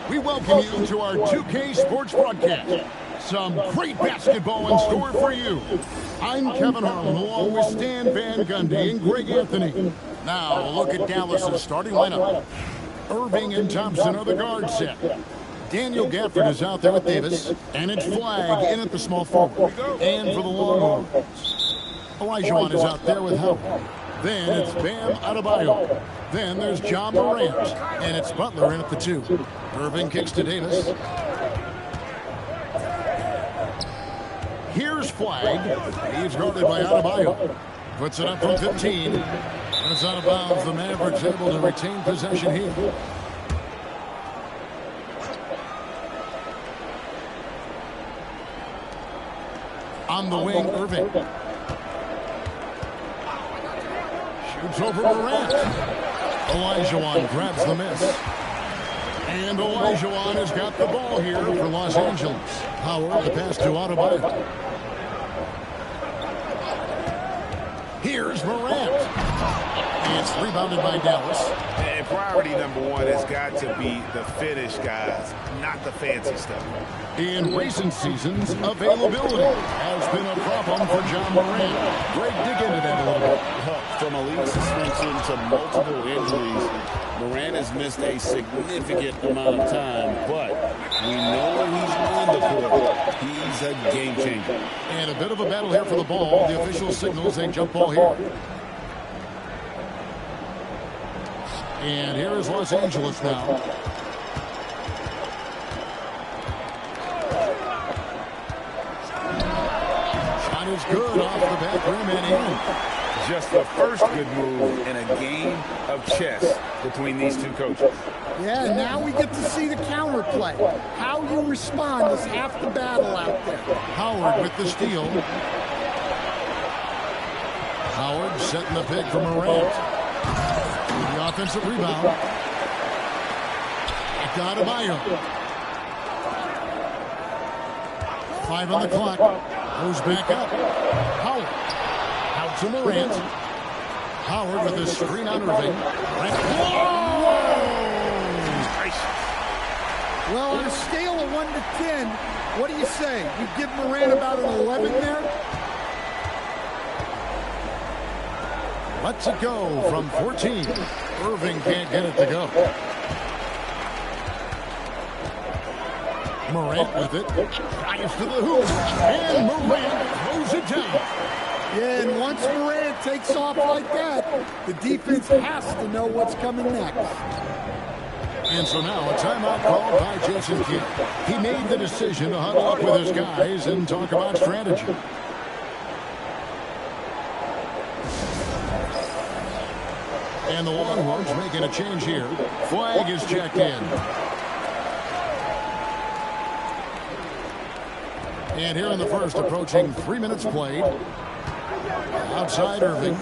We welcome you to our 2K Sports broadcast. Some great basketball in store for you. I'm Kevin Harlan, along with Stan Van Gundy and Greg Anthony. Now, look at Dallas's starting lineup. Irving and Thompson are the guard set. Daniel Gafford is out there with Davis, and it's Flagg in at the small forward. And for the Longhorns, Olajuwon is out there with Howard. Then it's Bam Adebayo. Then there's John Morant, and it's Butler in at the 2. Irving kicks to Davis. Here's Flagg. He's guarded by Adebayo. Puts it up from 15. And it's out of bounds. The Mavericks able to retain possession here. On the wing, Irving. Shoots over Morant. Olajuwon grabs the miss. And Olajuwon has got the ball here for Los Angeles. Howard, the pass to Adebayo. Here's Morant. It's rebounded by Dallas. And priority number one has got to be the finish, guys, not the fancy stuff. In recent seasons, availability has been a problem for John Morant. Greg, dig into that a little bit. From a league suspension to multiple injuries, Morant has missed a significant amount of time, but we know when he's on the court, he's a game changer. And a bit of a battle here for the ball. The official signals a jump ball here. And here is Los Angeles now. Shot is good off the back rim and in. Just the first good move in a game of chess between these two coaches. Yeah, now we get to see the counter play. How you respond is half the battle out there. Howard with the steal. Howard setting the pick for Morant. The offensive rebound. Adebayo. 5 on the clock. Goes back up. Howard. Out to Morant. Howard with the screen on Irving. Whoa! Well, on a scale of 1 to 10, what do you say? You give Morant about an 11 there? Lets it go from 14. Irving can't get it to go. Morant with it. Drives to the hoop. And Morant throws it down. Yeah, and once Morant takes off like that, the defense has to know what's coming next. And so now a timeout called by Jason Kidd. He made the decision to huddle up with his guys and talk about strategy. And the Longhorns making a change here. Flag is checked in. And here in the first, approaching 3 minutes played. Outside Irving.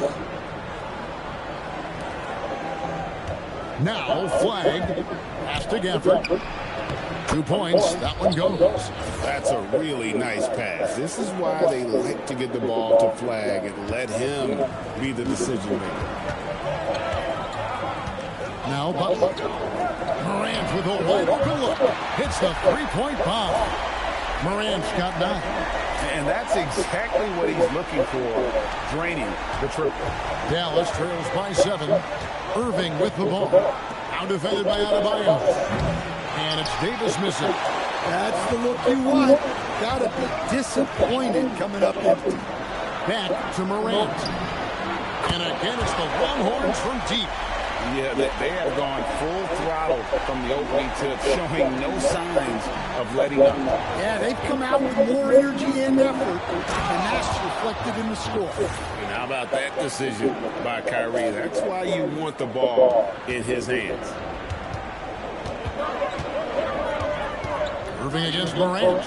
Now flag. Pass to Gafford. 2 points. That one goes. That's a really nice pass. This is why they like to get the ball to Flag and let him be the decision maker. Now Butler. Morant with a wide open look. Hits the three-point bomb. Morant's got 9. And that's exactly what he's looking for, draining the triple. Dallas trails by 7. Irving with the ball. Now defended by Adebayo. And it's Davis missing. That's the look you want. Gotta be disappointed coming up empty. Back to Morant. And again, it's the Longhorns from deep. Yeah, they have gone full throttle from the opening tip, showing no signs of letting up. Yeah, they've come out with more energy and effort, and that's reflected in the score. And how about that decision by Kyrie? That's why you want the ball in his hands. Irving against Morant.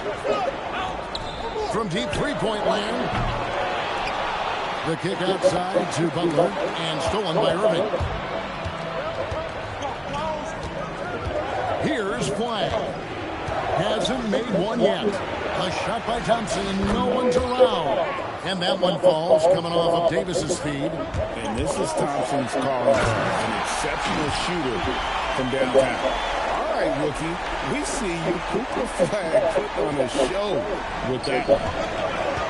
From deep three-point land. The kick outside to Butler and stolen by Irving. Here's Flag. Hasn't made one yet. A shot by Thompson and no one's around. And that one falls coming off of Davis's feed. And this is Thompson's call. An exceptional shooter from downtown. All right, rookie. We see you. Cooper Flag put on a show with that one.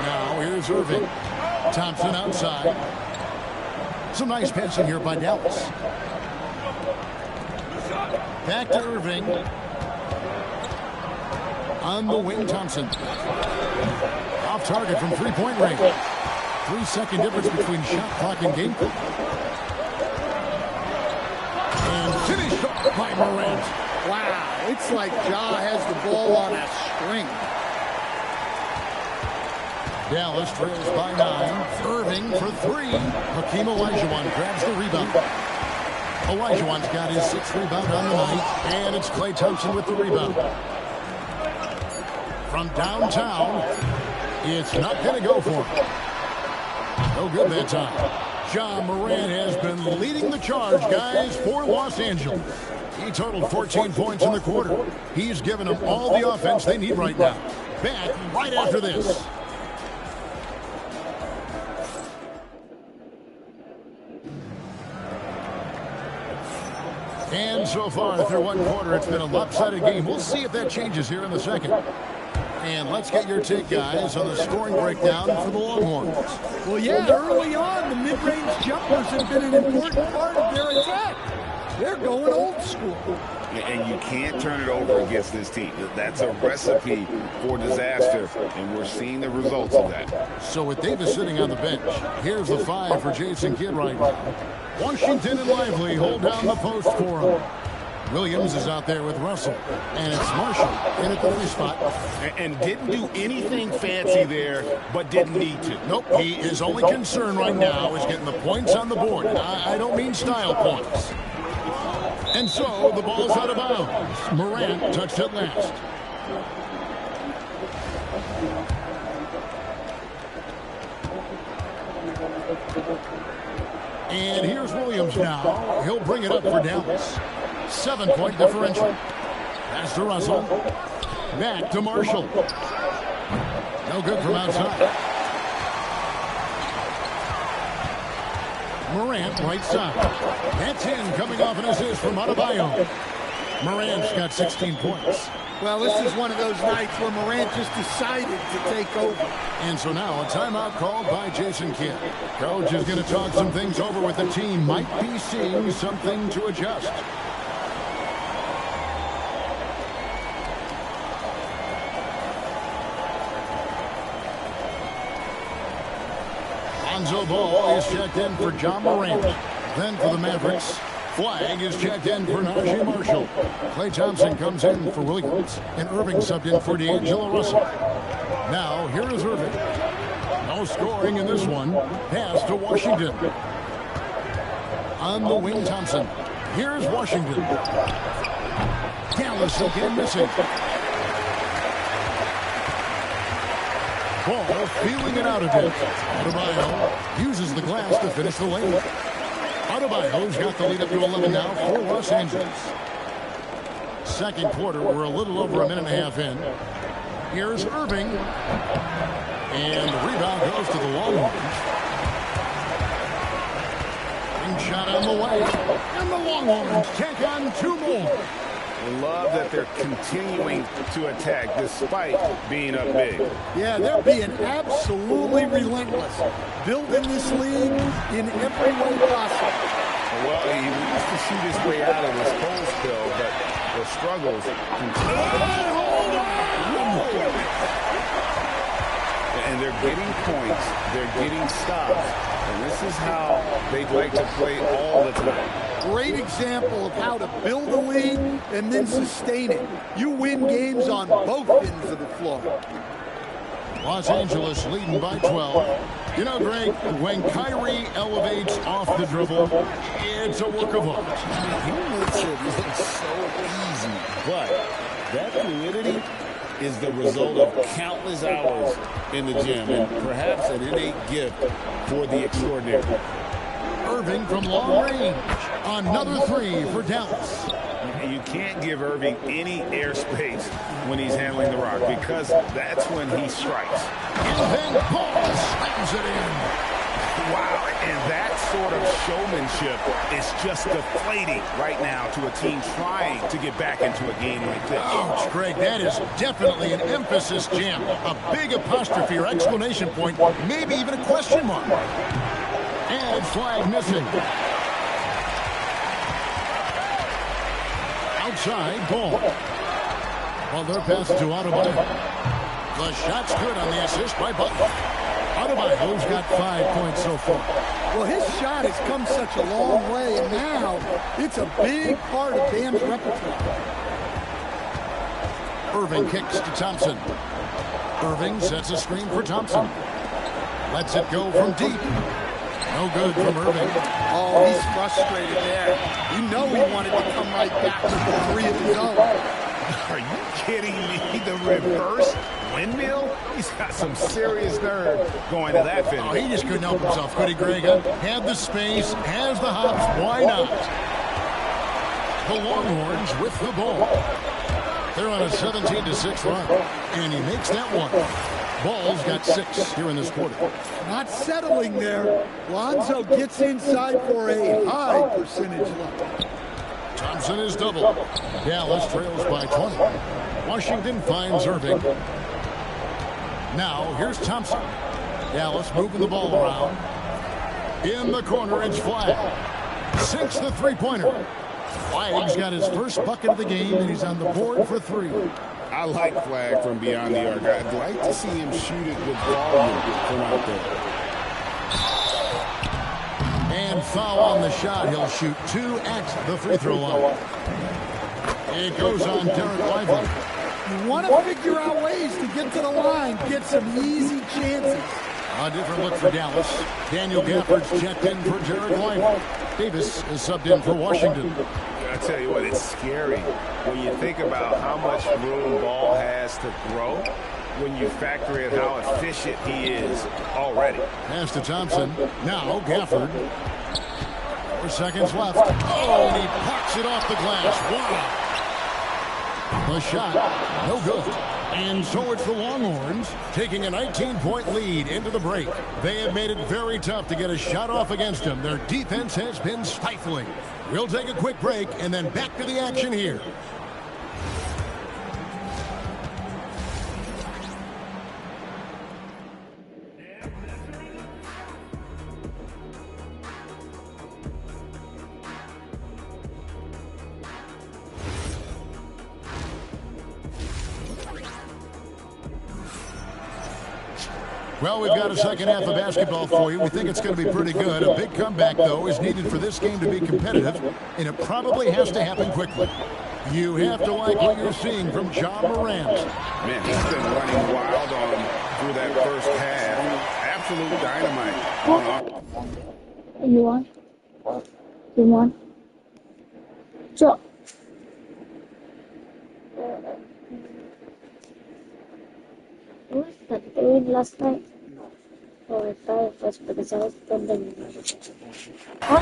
Now here's Irving. Thompson outside. Some nice passing here by Dallas. Back to Irving. On the wing, Thompson. Off target from three-point range. 3-second difference between shot clock and game clock. And finished off by Morant. Wow, it's like Ja has the ball on a string. Dallas trails by 9. Irving for 3. Hakeem Olajuwon grabs the rebound. Olajuwon's got his 6th rebound on the night. And it's Klay Thompson with the rebound. From downtown, it's not going to go for him. No good that time. Ja Morant has been leading the charge, guys, for Los Angeles. He totaled 14 points in the quarter. He's given them all the offense they need right now. Back right after this. And so far through one quarter, it's been a lopsided game. We'll see if that changes here in the second. And let's get your take, guys, on the scoring breakdown for the Longhorns. Well, yeah, early on, the mid-range jumpers have been an important part of their attack. They're going old school. And you can't turn it over against this team. That's a recipe for disaster, and we're seeing the results of that. So with Davis sitting on the bench, here's the 5 for Jason Kidd right now. Washington and Lively hold down the post for him. Williams is out there with Russell, and it's Marshall in at the 3 spot. And didn't do anything fancy there, but didn't need to. Nope, his only concern right now is getting the points on the board. I don't mean style points. And so the ball's out of bounds. Morant touched it last. And here's Williams now. He'll bring it up for Dallas. 7-point differential. Pass to Russell. Back to Marshall. No good from outside. Morant, right side. That's in, coming off an assist from Adebayo. Morant's got 16 points. Well, this is one of those nights where Morant just decided to take over. And so now a timeout called by Jason Kidd. Coach is going to talk some things over with the team. Might be seeing something to adjust. Lonzo Ball is checked in for Ja Morant. Then for the Mavericks, Flag is checked in for Najee Marshall. Klay Thompson comes in for Williams. And Irving subbed in for D'Angelo Russell. Now, here is Irving. No scoring in this one. Pass to Washington. On the wing, Thompson. Here's Washington. Dallas again missing. Ball feeling it out a bit. Adebayo uses the glass to finish the lane. Adebayo's got the lead up to 11 now for Los Angeles. Second quarter, we're a little over a minute and a half in. Here's Irving. And the rebound goes to the Longhorns. Ring shot on the way. And the Longhorns take on 2 more. I love that they're continuing to attack despite being up big. Yeah, they're being absolutely relentless. Building this lead in every way possible. Well, he needs to shoot his way out of this cold spill, but the struggles continue. And they're getting points. They're getting stops. And this is how they'd like to play all the time. Great example of how to build a lead and then sustain it. You win games on both ends of the floor. Los Angeles leading by 12. You know, Greg, when Kyrie elevates off the dribble, it's a work of art. He makes it look so easy, but that fluidity is the result of countless hours in the gym and perhaps an innate gift for the extraordinary. Irving from long range. Another 3 for Dallas. You can't give Irving any airspace when he's handling the rock because that's when he strikes. And then Paul slams it in. Wow, and that sort of showmanship is just deflating right now to a team trying to get back into a game like this. Ouch, Greg, that is definitely an emphasis jam. A big apostrophe or exclamation point, maybe even a question mark. And Flag missing. Outside, Ball. Well, their pass to Adebayo. The shot's good on the assist by Butler. Adebayo's got 5 points so far. Well, his shot has come such a long way, and now it's a big part of Bam's repertoire. Irving kicks to Thompson. Irving sets a screen for Thompson. Lets it go from deep. No good from Irving. Oh, he's frustrated there. You know he wanted to come right back with the 3 of his own. Are you kidding me? The reverse windmill? He's got some serious nerve going to that finish. Oh, he just couldn't help himself, could he, Greg? Had the space, has the hops, why not? The Longhorns with the ball. They're on a 17-6 run, and he makes that one. Ball's got 6 here in this quarter. Not settling there. Lonzo gets inside for a high percentage level. Thompson is double. Dallas trails by 20. Washington finds Irving. Now, here's Thompson. Dallas moving the ball around. In the corner, it's Flagg. Sinks the three-pointer. Flagg's got his first bucket of the game, and he's on the board for 3. I like Flagg from beyond the arc. I'd like to see him shoot it with volume from out there. And foul on the shot. He'll shoot 2 at the free throw line. It goes on Derek Lively. You want to figure out ways to get to the line, get some easy chances. A different look for Dallas. Daniel Gafford's checked in for Derek Lively. Davis is subbed in for Washington. I tell you what, it's scary when you think about how much room Ball has to grow when you factor in how efficient he is already. Pass to Thompson. Now Gafford. 4 seconds left. Oh, and he parks it off the glass. Wow. The shot, no good. And so it's the Longhorns taking a 19-point lead into the break. They have made it very tough to get a shot off against them. Their defense has been stifling. We'll take a quick break and then back to the action here. Well, we've got a second half of basketball for you. We think it's going to be pretty good. A big comeback, though, is needed for this game to be competitive, and it probably has to happen quickly. You have to like what you're seeing from Ja Morant. Man, he's been running wild on him through that first half. Absolute dynamite. You want? You want? So. What was that doing last night? Oh, I thought it was because I was spending. Huh?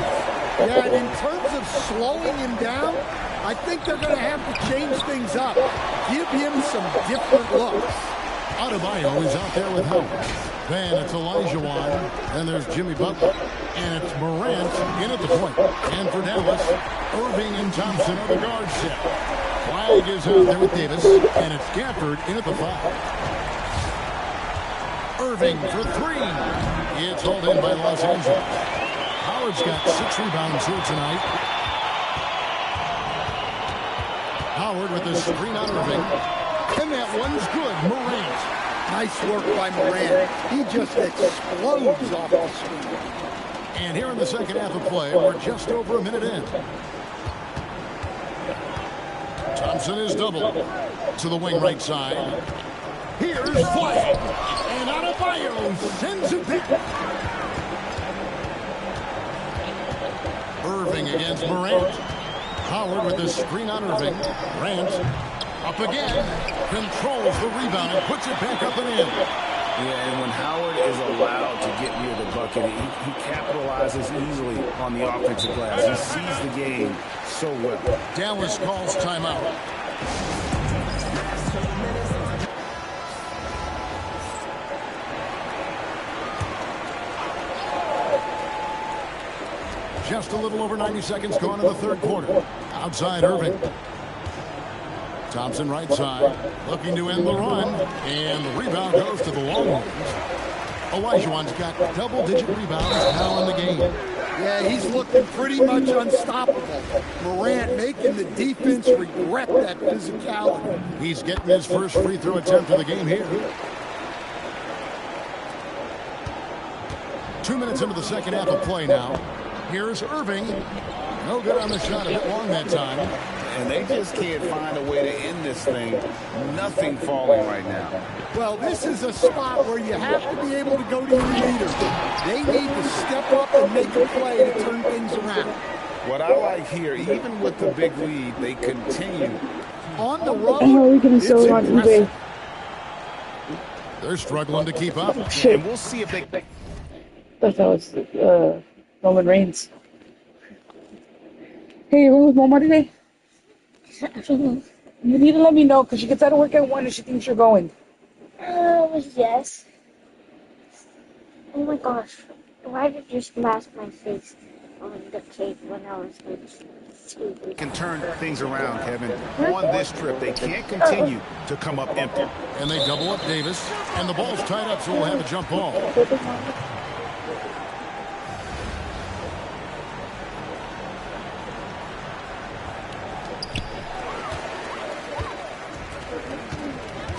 Yeah, and in terms of slowing him down, I think they're going to have to change things up. Give him some different looks. Adebayo is out there with help. Then it's Olajuwon. Then there's Jimmy Butler. And it's Morant in at the point. And for Dallas, Irving and Thompson are the guard set. Flagg is out there with Davis. And it's Gafford in at the 5. Irving for 3. It's hauled in by Los Angeles. Howard's got 6 rebounds here tonight. Howard with the screen on Irving. And that one's good. Morant. Nice work by Morant. He just explodes off the screen. And here in the second half of play, we're just over a minute in. Thompson is double to the wing right side. Here's Flagg. And Adebayo sends it back. Irving against Morant. Howard with the screen on Irving. Morant up again. Controls the rebound and puts it back up and in. Yeah, and when Howard is allowed to get near the bucket, he capitalizes easily on the offensive glass. He sees the game so well. Dallas calls timeout. Just a little over 90 seconds gone in the third quarter. Outside Irving. Thompson right side. Looking to end the run. And the rebound goes to the Longhorns. Olajuwon's got double-digit rebounds now in the game. Yeah, he's looking pretty much unstoppable. Morant making the defense regret that physicality. He's getting his first free throw attempt of the game here. 2 minutes into the second half of play now. Here's Irving. No good on the shot. A bit long that time. And they just can't find a way to end this thing. Nothing falling right now. Well, this is a spot where you have to be able to go to your leaders. They need to step up and make a play to turn things around. What I like here, even with the big lead, they continue. On the road, Oh, we're gonna sell it on eBay. They're struggling to keep up. And we'll see if they... Thought that was Roman Reigns. Hey, you went with Mama today? You need to let me know because she gets out of work at 1 and she thinks you're going. Yes. Oh my gosh. Why did you smash my face on the cake when I was like can turn things around, Kevin. On this trip, they can't continue to come up empty. And they double up Davis. And the ball's tied up, so we'll have a jump ball.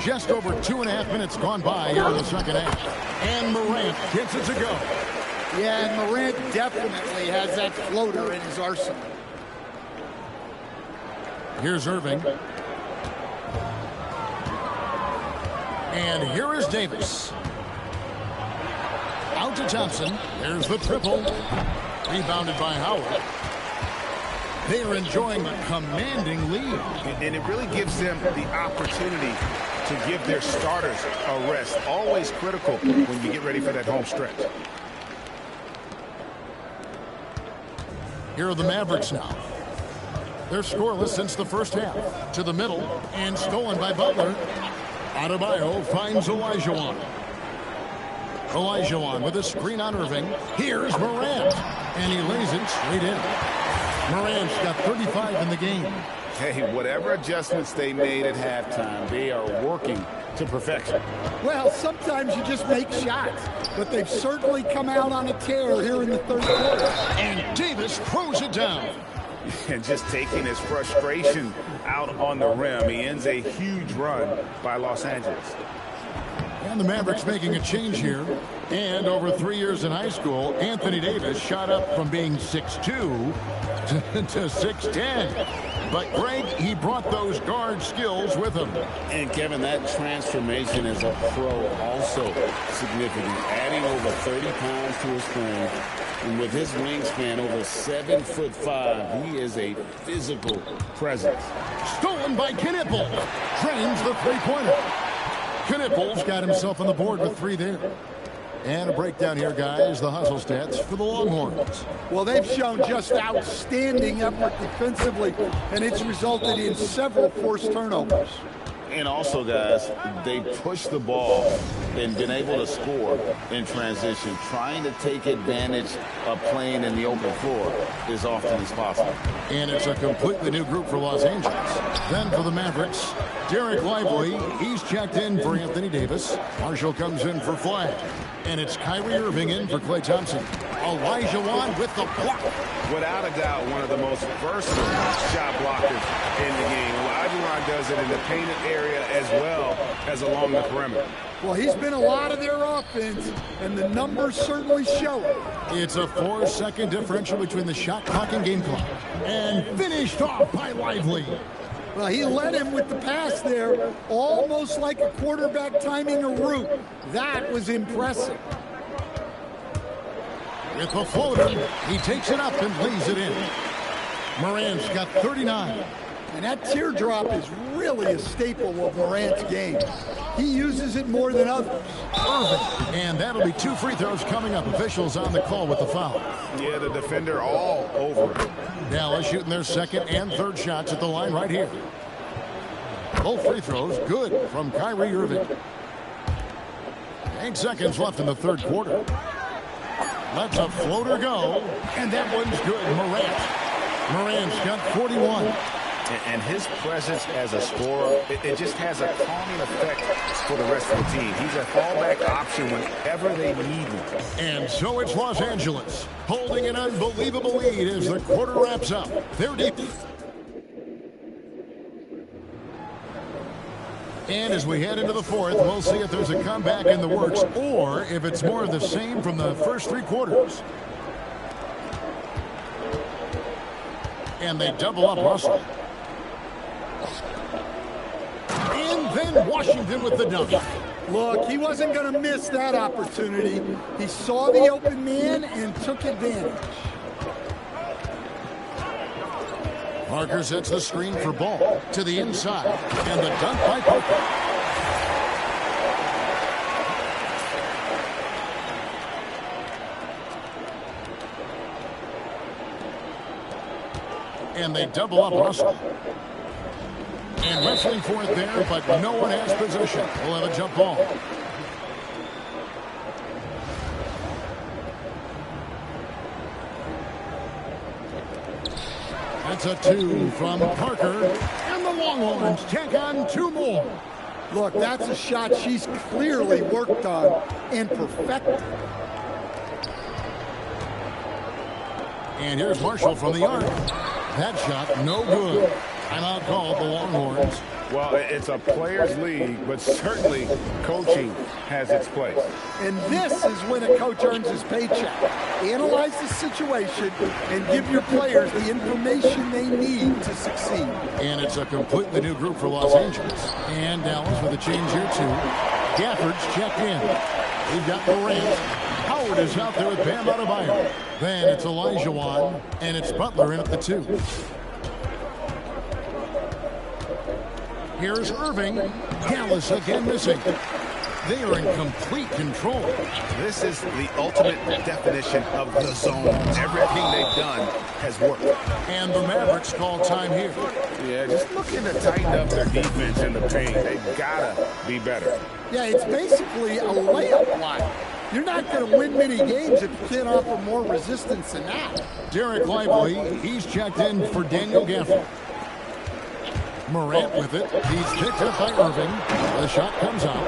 Just over 2.5 minutes gone by here in the second half. And Morant gets it to go. yeah, and Morant definitely has that floater in his arsenal. Here's Irving. And here is Davis. Out to Thompson. There's the triple. Rebounded by Howard. They are enjoying a commanding lead. And it really gives them the opportunity to give their starters a rest. Always critical when you get ready for that home stretch. Here are the Mavericks now. They're scoreless since the first half. To the middle, and stolen by Butler. Adebayo finds Olajuwon. Olajuwon with a screen on Irving. Here's Morant. And he lays it straight in. Morant's got 35 in the game. Hey, whatever adjustments they made at halftime, they are working to perfection. Well, sometimes you just make shots, but they've certainly come out on a tear here in the third quarter. And Davis throws it down. And just taking his frustration out on the rim. He ends a huge run by Los Angeles. And the Mavericks making a change here. And over 3 years in high school, Anthony Davis shot up from being 6'2 to 6'10. But Greg, he brought those guard skills with him. And Kevin, that transformation as a pro also significant. Adding over 30 pounds to his frame. And with his wingspan over 7'5", he is a physical presence. Stolen by Knipple. Drains the three-pointer. Knipple's got himself on the board with 3 there. And a breakdown here, guys. The hustle stats for the Longhorns. Well, they've shown just outstanding effort defensively, and it's resulted in several forced turnovers. And also, guys, they push the ball and been able to score in transition, trying to take advantage of playing in the open floor as often as possible. And it's a completely new group for Los Angeles. Then for the Mavericks, Derek Lively. He's checked in for Anthony Davis. Marshall comes in for Flag. And it's Kyrie Irving in for Klay Thompson. Olajuwon with the block. Without a doubt, one of the most versatile shot blockers in the game. Olajuwon does it in the painted area as well as along the perimeter. Well, he's been a lot of their offense, and the numbers certainly show it. It's a 4-second differential between the shot clock and game clock. And finished off by Lively. Well, he led him with the pass there, almost like a quarterback timing a route. That was impressive. With the floater, he takes it up and lays it in. Morant's got 39. And that teardrop is really a staple of Morant's game. He uses it more than others. Irving. And that'll be 2 free throws coming up. Officials on the call with the foul. Yeah, the defender all over it. Dallas shooting their second and third shots at the line right here. Both free throws good from Kyrie Irving. 8 seconds left in the third quarter. Lets a floater go. And that one's good. Morant's got 41. And his presence as a scorer, it just has a calming effect for the rest of the team. He's a fallback option whenever they need him. And so it's Los Angeles holding an unbelievable lead as the quarter wraps up. They're deep. And as we head into the fourth, we'll see if there's a comeback in the works or if it's more of the same from the first 3 quarters. And they double up Russell. And then Washington with the dunk. Look, he wasn't going to miss that opportunity. He saw the open man and took advantage. Parker sets the screen for Ball to the inside, and the dunk by Parker. And they double up Russell. And wrestling for it there, but no one has possession. We'll have a jump ball. That's a 2 from Parker. And the Longhorns take on 2 more. Look, that's a shot she's clearly worked on and perfected. And here's Marshall from the arc. That shot, no good. Timeout called the Longhorns. Well, it's a players' league, but certainly coaching has its place. And this is when a coach earns his paycheck. Analyze the situation and give your players the information they need to succeed. And it's a completely new group for Los Angeles. And Dallas with a change here, too. Gafford's checked in. We've got Morant. Howard is out there with Bam Adebayo. Then it's Olajuwon, and it's Butler in at the 2. Here's Irving. Dallas again missing. They are in complete control. This is the ultimate definition of the zone. Everything they've done has worked. And the Mavericks call time here. Yeah, just looking to tighten up their defense in the paint. They've got to be better. Yeah, it's basically a layup line. You're not going to win many games if you can't offer more resistance than that. Derek Lively, he's checked in for Daniel Gafford. Morant with it. He's picked up by Irving. The shot comes out.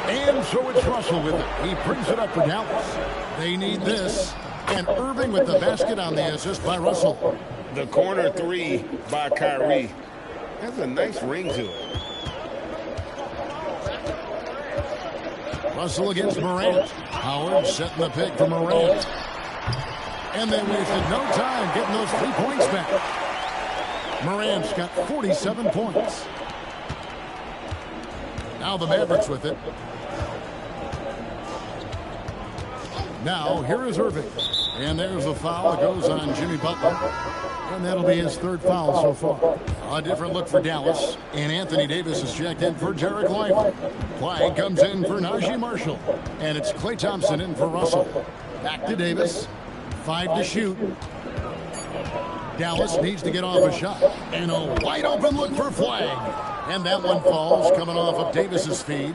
And so it's Russell with it. He brings it up for Dallas. They need this. And Irving with the basket on the assist by Russell. The corner 3 by Kyrie has a nice ring to it. Russell against Morant. Howard setting the pick for Morant. And they wasted no time getting those 3 points back. Morant's got 47 points. Now the Mavericks with it. Now here is Irving. And there's the foul that goes on Jimmy Butler. And that'll be his 3rd foul so far. A different look for Dallas. And Anthony Davis is checked in for Derek Lively. Flag comes in for Najee Marshall. And it's Klay Thompson in for Russell. Back to Davis. 5 to shoot. Dallas needs to get off a shot. And a wide open look for Flag. And that one falls coming off of Davis's feed.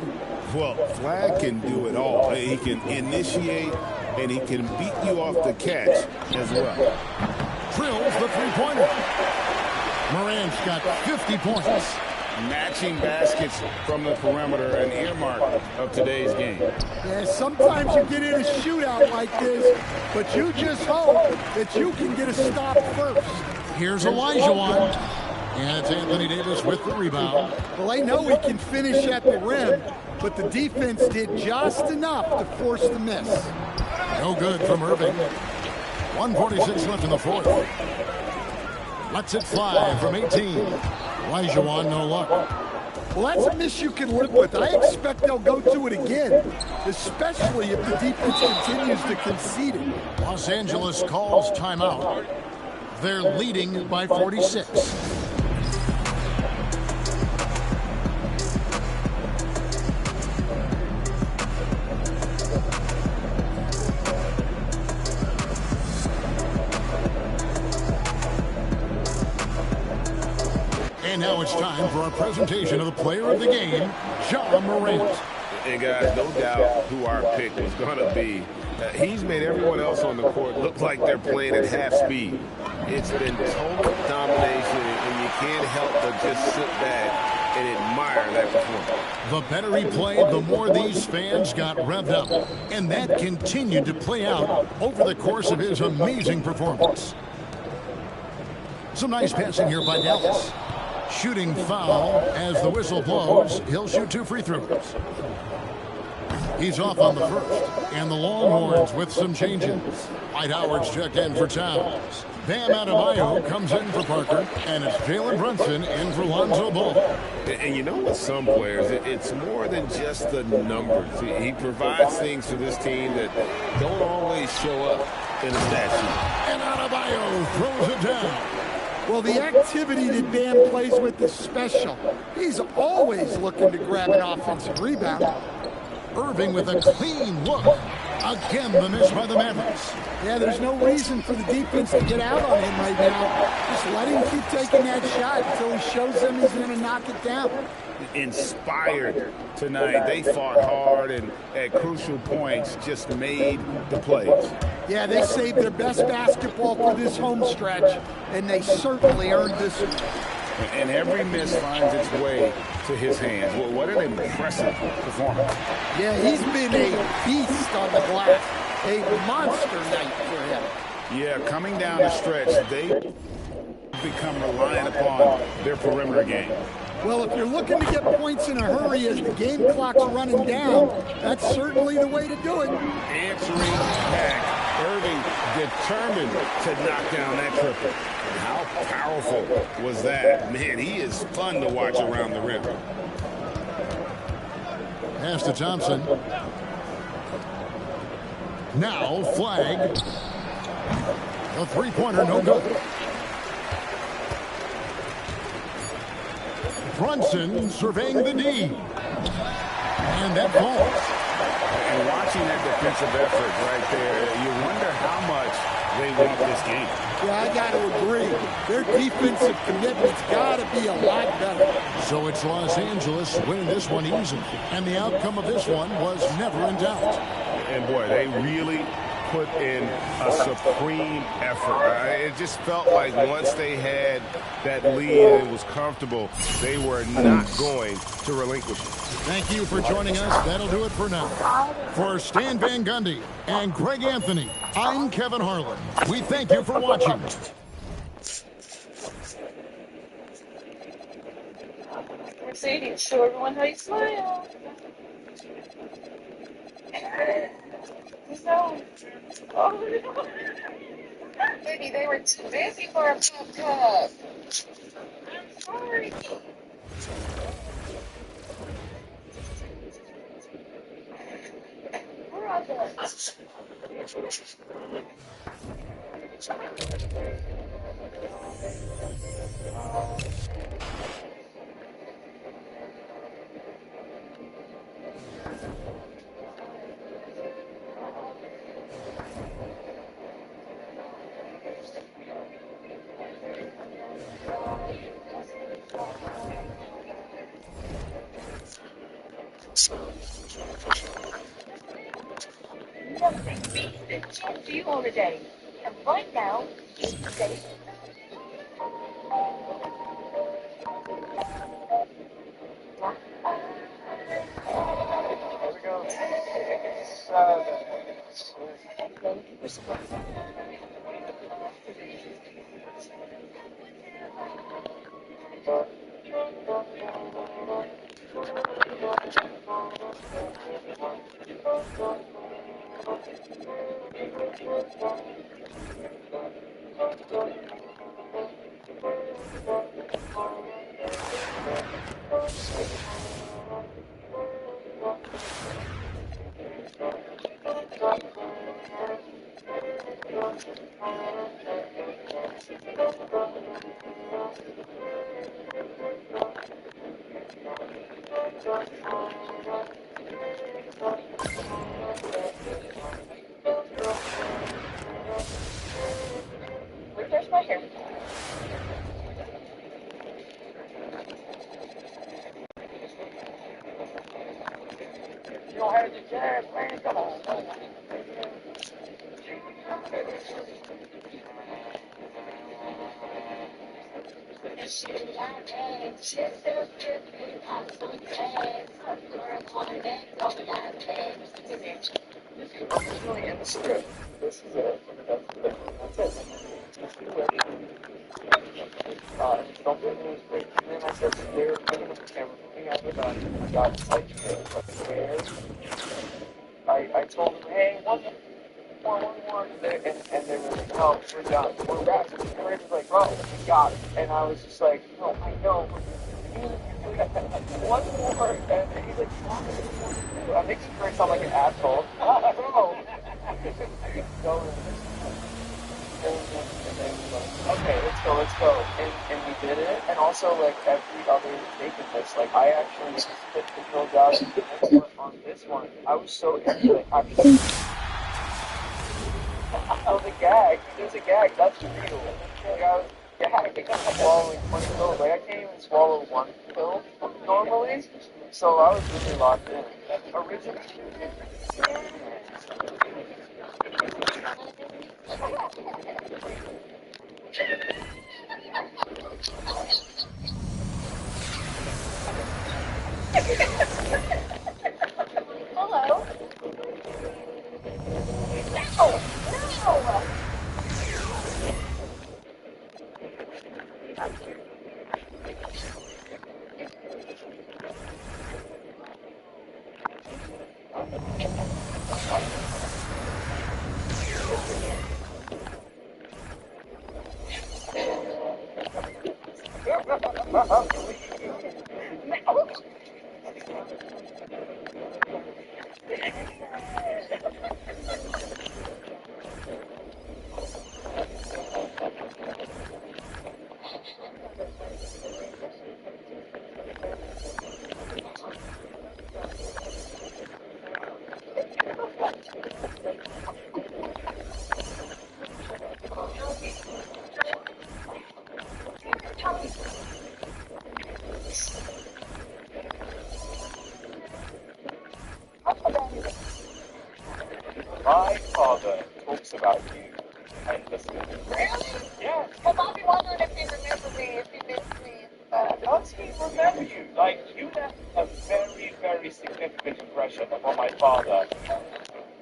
Well, Flag can do it all. He can initiate, and he can beat you off the catch as well. Drills the 3-pointer. Morant's got 50 points. Matching baskets from the perimeter, an earmark of today's game. Yeah, sometimes you get in a shootout like this, but you just hope that you can get a stop first. Here's Olajuwon. And it's Anthony Davis with the rebound. Well, I know he can finish at the rim, but the defense did just enough to force the miss. No good from Irving. 1:46 left in the 4th. Lets it fly from 18. Olajuwon, no luck. Well, that's a miss you can live with. I expect they'll go to it again, especially if the defense continues to concede it. Los Angeles calls timeout. They're leading by 46. And now it's time for our presentation of the player of the game, Ja Morant. And guys, no doubt who our pick was going to be. He's made everyone else on the court look like they're playing at half speed. It's been total domination, and you can't help but just sit back and admire that performance. The better he played, the more these fans got revved up. And that continued to play out over the course of his amazing performance. Some nice passing here by Dallas. Shooting foul as the whistle blows. He'll shoot 2 free throws. He's off on the first. And the Longhorns with some changes. Dwight Howard's checked in for Towns. Bam Adebayo comes in for Parker. And it's Jalen Brunson in for Lonzo Ball. And you know, with some players, it's more than just the numbers. He provides things for this team that don't always show up in the stat sheet. And Adebayo throws it down. Well, the activity that Bam plays with is special. He's always looking to grab an offensive rebound. Irving with a clean look. Again, the miss by the Mavericks. Yeah, there's no reason for the defense to get out on him right now. Just let him keep taking that shot until he shows them he's going to knock it down. Inspired tonight. They fought hard and at crucial points just made the plays. Yeah, they saved their best basketball for this home stretch, and they certainly earned this one. And every miss finds its way to his hands. Well, what an impressive performance. Yeah, he's been a beast on the glass. A monster night for him. Yeah, coming down the stretch, they become reliant upon their perimeter game. Well, if you're looking to get points in a hurry as the game clock's running down, that's certainly the way to do it. Answering back. Irving determined to knock down that triple. How powerful was that? Man, he is fun to watch around the rim. Pass to Thompson. Now, flag. The three-pointer, no good. Brunson surveying the D. And that falls. And watching that defensive effort right there, you wonder how much they want this game. Yeah, I got to agree. Their defensive commitment's got to be a lot better. So it's Los Angeles winning this one easily. And the outcome of this one was never in doubt. And boy, they really put in a supreme effort. It just felt like once they had that lead and it was comfortable, they were not going to relinquish it. Thank you for joining us. That'll do it for now. For Stan Van Gundy and Greg Anthony, I'm Kevin Harlan. We thank you for watching. Mercedes, show everyone how you smile. No. Oh, baby, they were too busy for a pop cup. I'm sorry. Where are those? Nothing beats the chance for you all day. And right now, it's safe. Where's my hair? You don't have the jazz, man. Come on. Really in the script. This is it. That's it. Don't get me straight. And then I said, they're putting up the camera. I got excited. I told them, hey, one more. And they were like, no, we're done. We're back. And Ray was like, bro, we got it. And I was just like, no, I know. One more. And he's like, what? I think Ray sounded like an asshole. I don't know. Okay, let's go. And we did it. And also, like, every other take in this, like, I actually spit the pills out on this one. I was so into it. Actually, oh, the gag. There's a gag. That's real. Like, I was gagging from swallowing 20 pills. Like, I can't even swallow one pill normally. So I was really locked in. Originally, Hello? my father talks about you and listen. Really? Yeah. Well, I'll be wondering if you remember me, if you miss me. How does he remember you? Like, you left a very, very significant impression upon my father.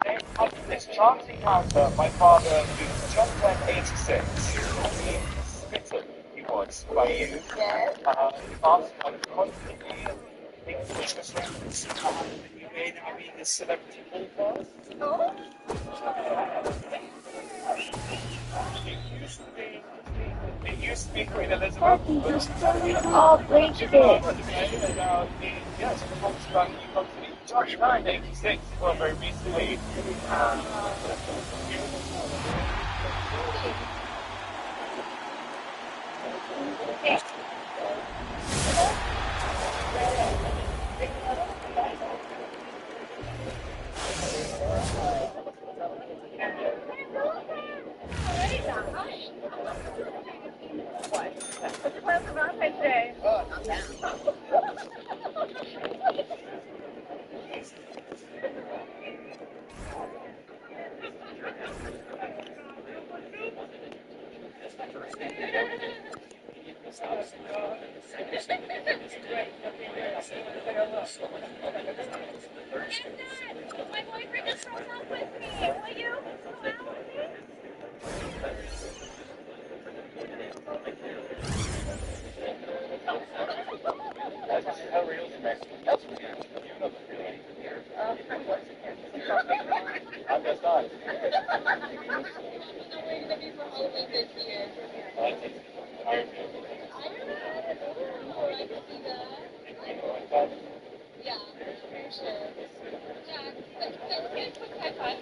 Then, after this chance encounter, my father, who's just turned 86, I mean, smitten he was by you. Yes. He asked constantly things with reference you made him being a celebrity ball pass. Oh? It used to be Queen Elizabeth. Daddy, you still breached it. And now, yes, it talks about you come to the Josh 986, well, very recently. What's the plan for Valentine's Day? Oh, not bad. My boyfriend is so in love with me. Will you go out with me? I'm just not. I'm waiting to be for Halloween this year. I can see that. Yeah, for sure. Yeah, let's get a quick high five.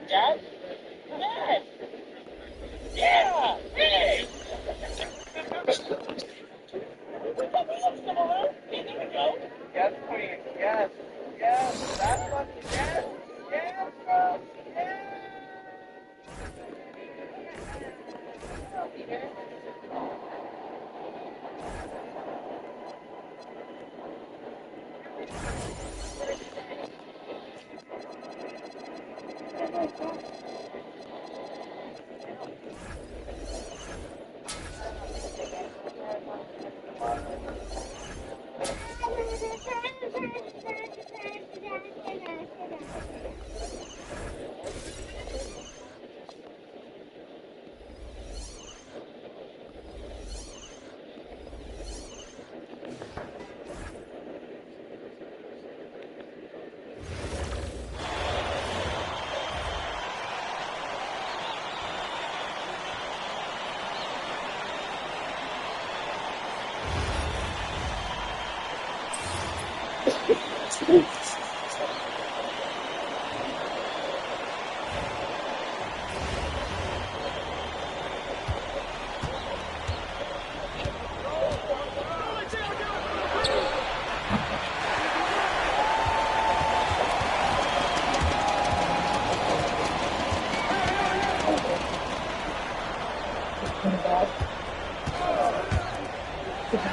Dad? Dad! Yeah! Hey! Yes, Queen. Yes. Yes. That's what. Yes. Yes, bro. Yes.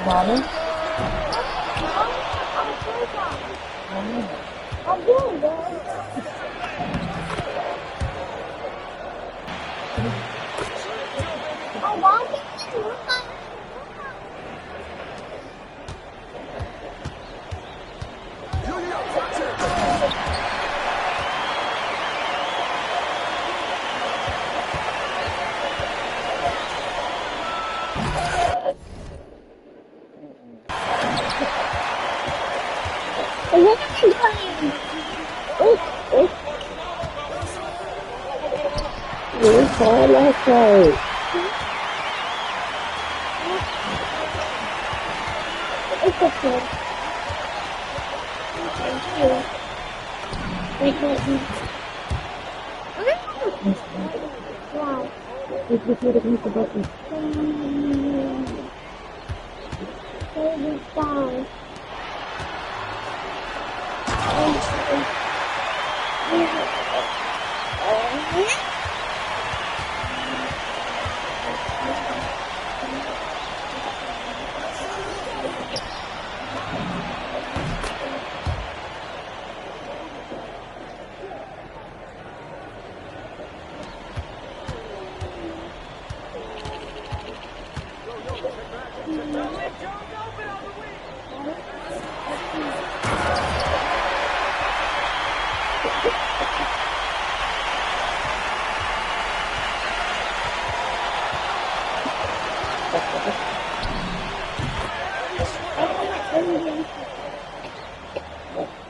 Mommy? I'm doing that. I want it to look like what am I doing? It's all okay. It's okay. Thank you. Thank you. Wow. Baby, down.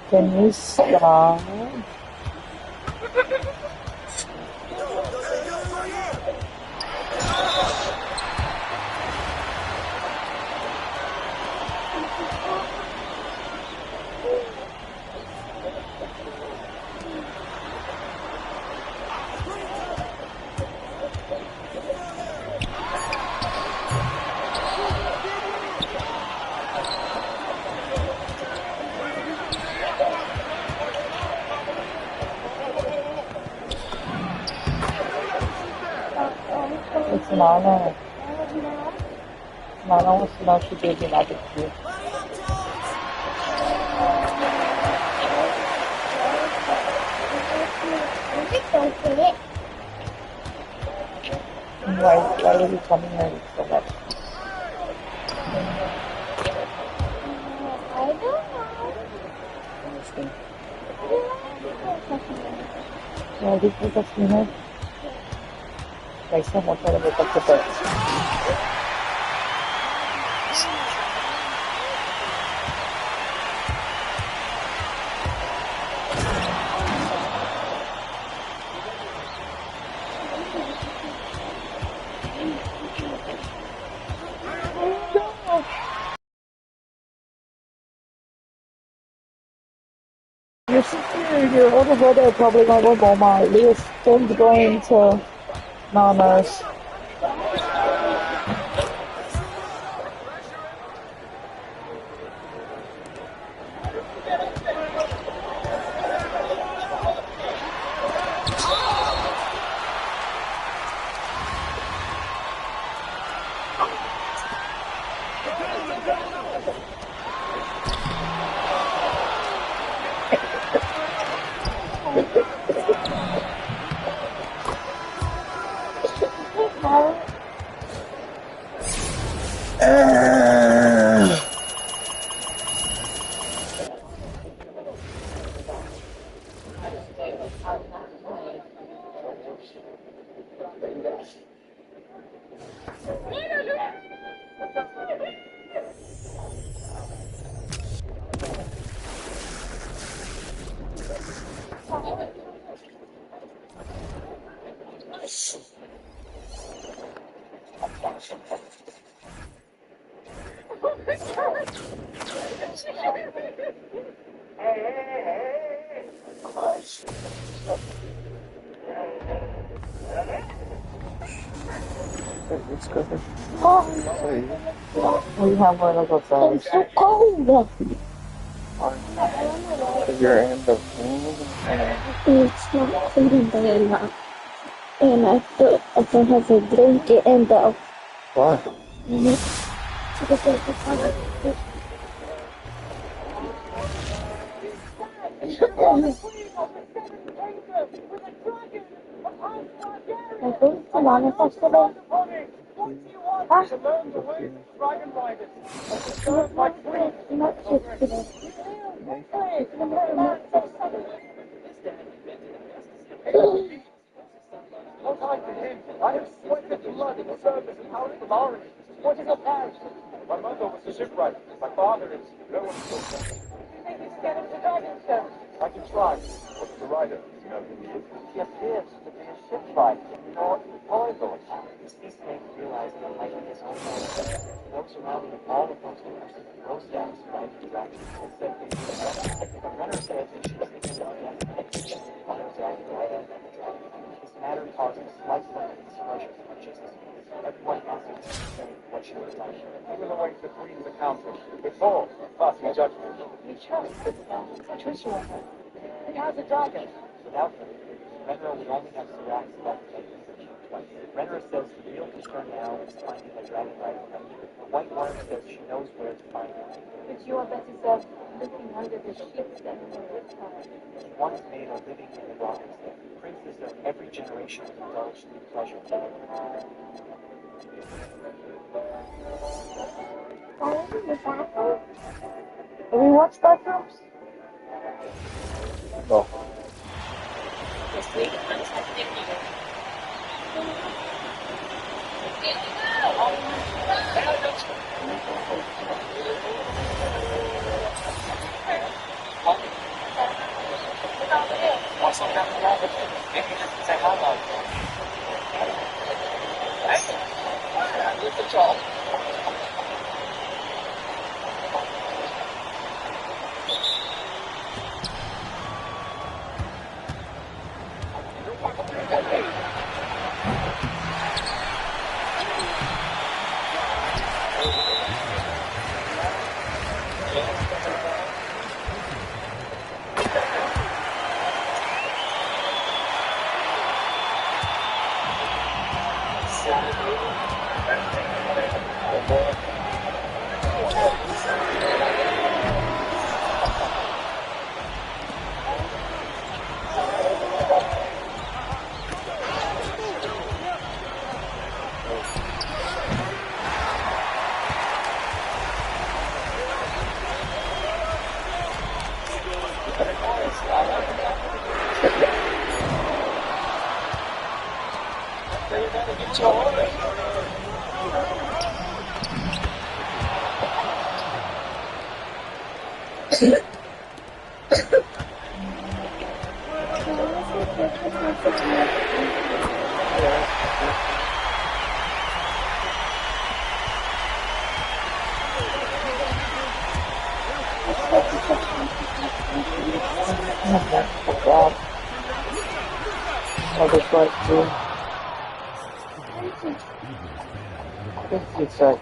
Can you stop? It's Nana. Nana wants to know if she gave you magic key. Why are you coming here so much? I don't know. Understand. Yeah, this is a cleaner. Like someone trying to make up the bed. Your sister and your older brother are probably gonna go to Walmart. Leah's still going to Nana's. It's good. We have one of those guys. It's so cold. You're in the It's not cold in there now. And I don't have a blanket and Why? Because there's the color. I think to manifest today. Huh? Not just today. What happened to him? I have sweated blood in the service of House of Orange. What is your parish? My mother was a shipwright. My father is no one so. You think he's get into dragon service? I can try. What's the rider? He appears to be a shipwright in North Corridor. These things realize that like in his own world, those around him, all of those who are rose dogs, right? Dragon. But Renner says that she's thinking of his matter causes slight displeasure for Jesus. Everyone has to say what she would like. Even the way the Queen's accountant, before passing judgment. We trust this man. Patricia with her. He has a dragon. Without her, Renner would only have Sirac left to make the decision twice. Renner says the real concern now is finding the dragon right away. The White Worm says she knows where to find him. But you are better served looking under the sheets than in the time. He once made a living in the darkness there. Princes of every generation indulged in pleasure. Have you watched Bathrooms? No. Say hello. Good job. Other side too. I think it's like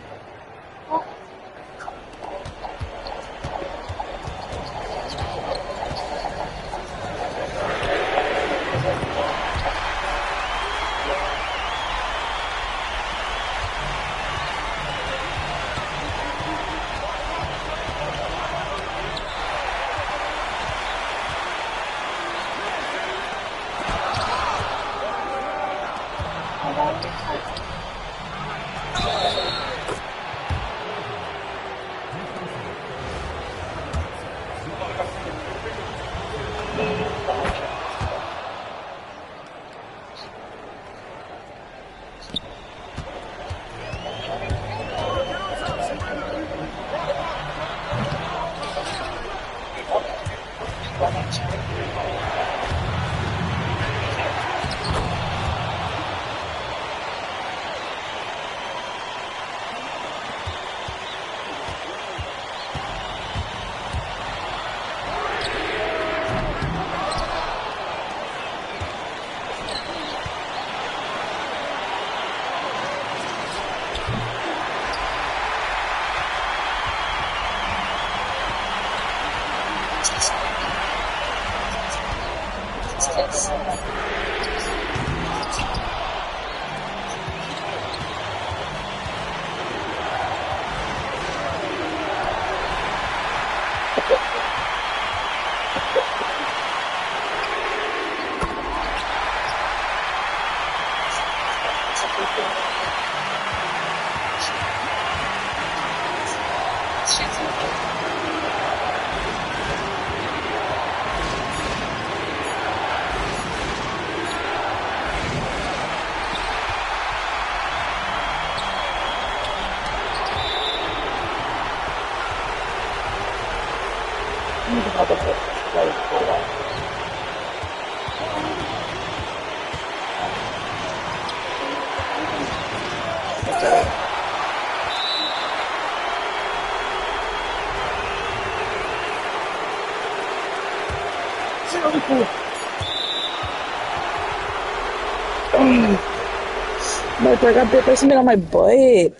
My I got bit by something on my butt.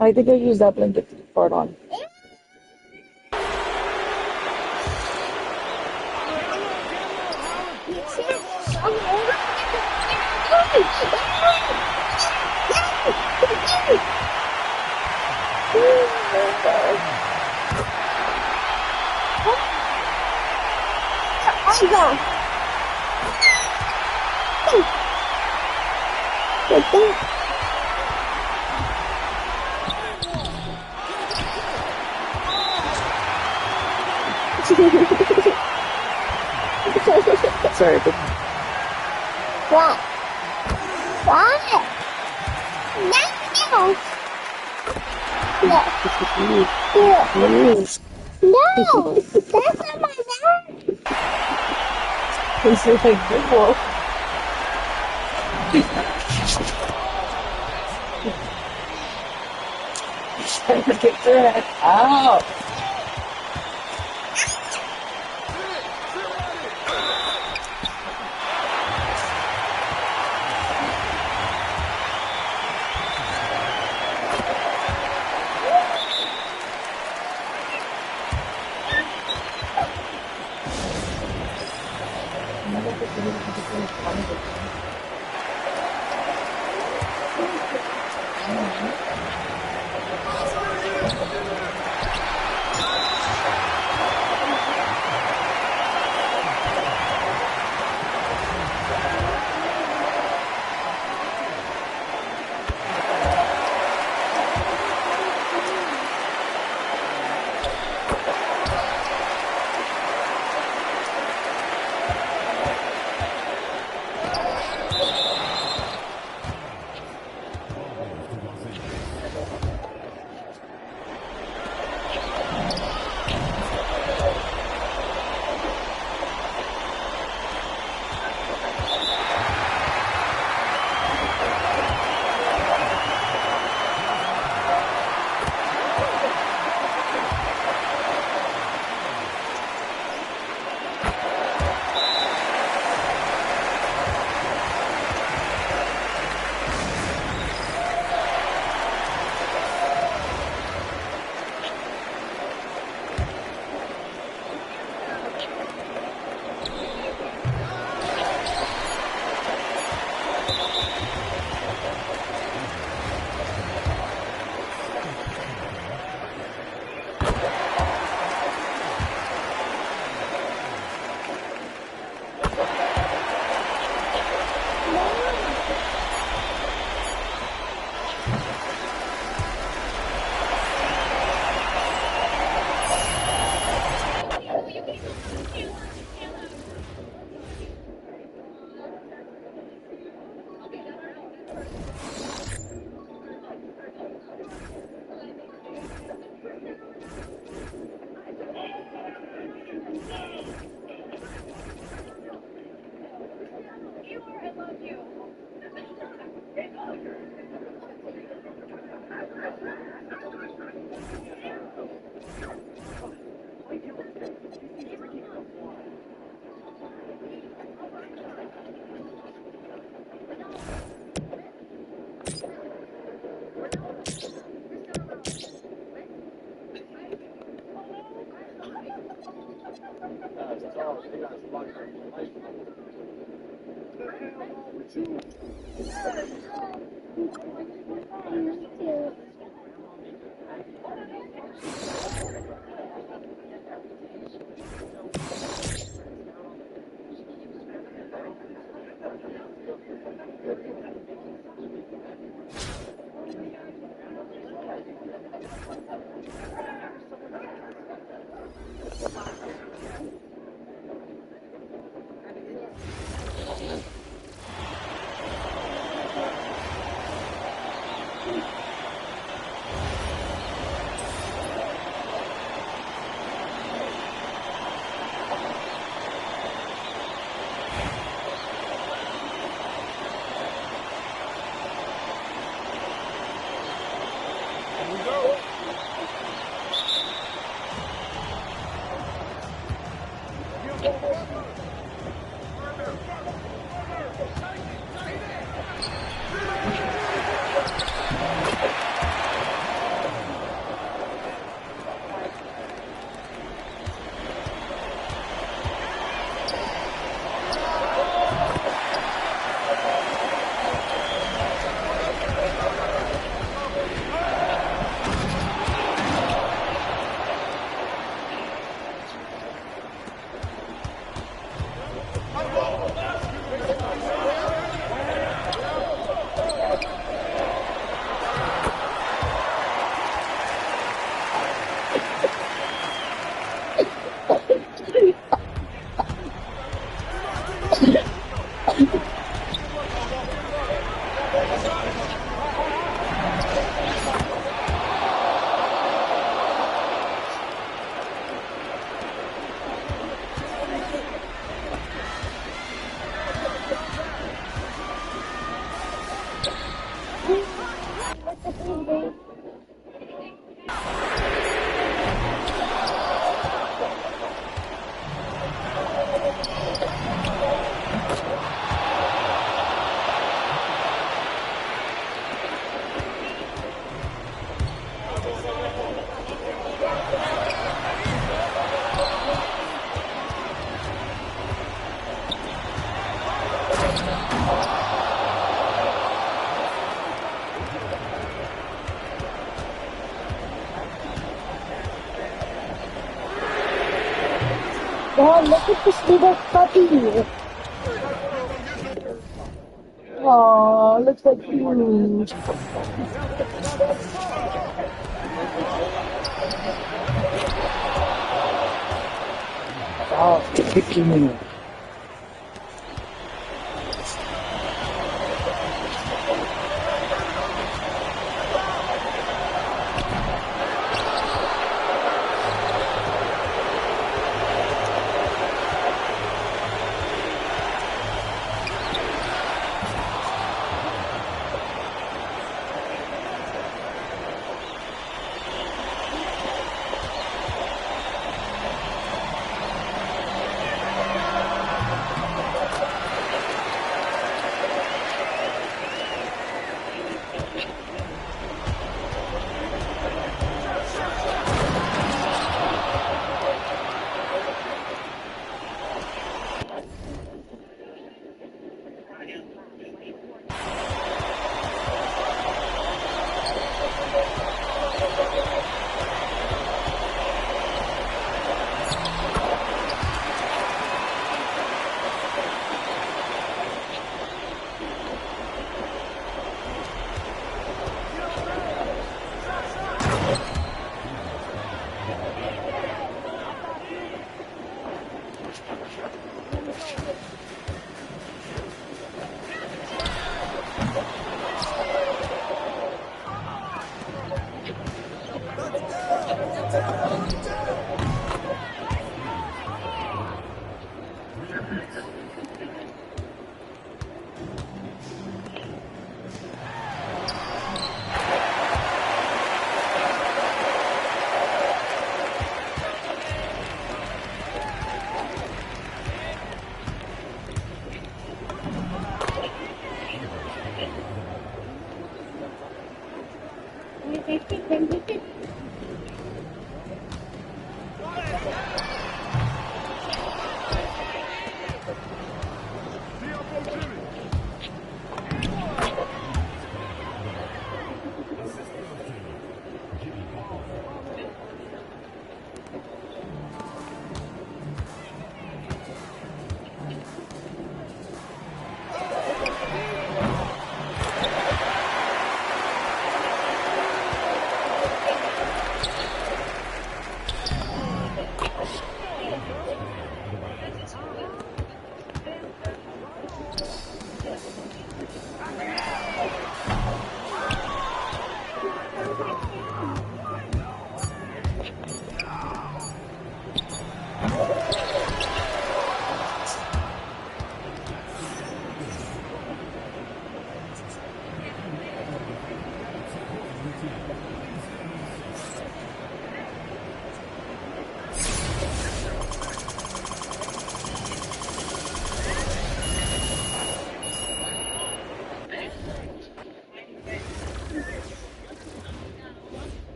I think I used that blanket to fart on. Sorry, but What? What? No! No! No! That's not my dad! this is like beautiful. Trying to get their head out. Oh, look at this little puppy. Oh, looks like you. Oh, kicking me.